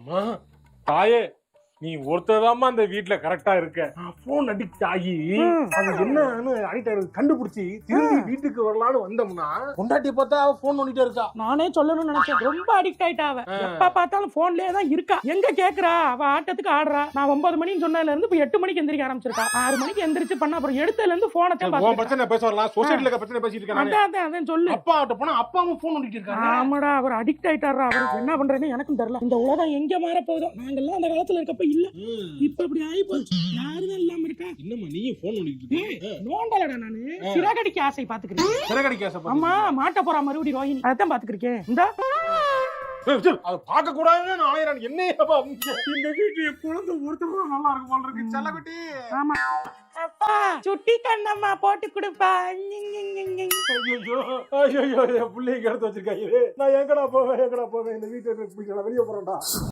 அம்மா தாயே, நீ ஒருத்ததாம்மா அந்த வீட்டுல கரெக்டா இருக்க. போன் அடிக்ட் ஆகி அது என்னன்னு அடிக்ட் ஆகி கண்டுபிடிச்சி திரும்பி வீட்டுக்கு வரலான்னு வந்தோம்னா கொண்டாட்டி பார்த்தா அவ போன் நோண்டிட்டே இருக்கா. நானே சொல்லணும்னு நினைச்சேன். ரொம்ப அடிக்ட் ஆயிட்டா அவ. எப்ப பார்த்தாலும் போன்லயே தான் இருக்கா. எங்க கேக்குறா? அவ ஆட்டத்துக்கு ஆடுறா. நான் 9 மணின்னு சொன்னதுல இருந்து இப்ப 8 மணிக்கு எந்திரிக்க ஆரம்பிச்சிருக்கா. 6 மணிக்கு எந்திரிச்சு பண்ண அப்புறம் எடுத்ததுல இருந்து போனை தான் உன் பாத்துட்டு பிரச்சனை பேச வரலாம், சொசைட்டில இருக்க பிரச்சனை பேசிட்டு இருக்கானே. அதான் சொல்லு. அப்பா கிட்ட போனா அப்பாவும் போன் நோண்டிட்டு இருக்காங்க. ஆமாடா, அவர் அடிக்ட் ஆயிட்டாரா. அவர் என்ன பண்றேன்னு எனக்கும் தெரியல. இந்த உலகம் எங்க மாற போகுதோ. நாங்கெல்லாம் அந்த காலத்துல இருக்கப்ப இல்ல, இப்ப இப்படி ஆகி போச்சு. யாருதான் இல்லாம இருக்கா. என்னம்மா நீயும் போன் நோண்டிட்டு இருக்க? நோண்டலடா நானு. சிறகடிக்க ஆசை பாத்துக்கிறேன். சிறகடிக்க ஆசை. ஆமா, மாட்ட போறா மறுபடியும் ரோஹிணி. அதான் பாத்துக்கிறேன். இந்த அது பார்க்க கூடாதுன்னு நான் என்னையப்பா இந்த வீட்டு குழந்தை ஒருத்தர் நல்லா இருக்கும் போல இருக்கு. செல்லக்குட்டி. ஆமா அப்பா, சுட்டி கண்ணம்மா போட்டு கொடுப்பா. ஐயோ ஐயோ, என் பிள்ளைங்க எடுத்து வச்சிருக்காங்க. நான் எங்கடா போவேன் இந்த வீட்டை வெளியே போறேன்டா.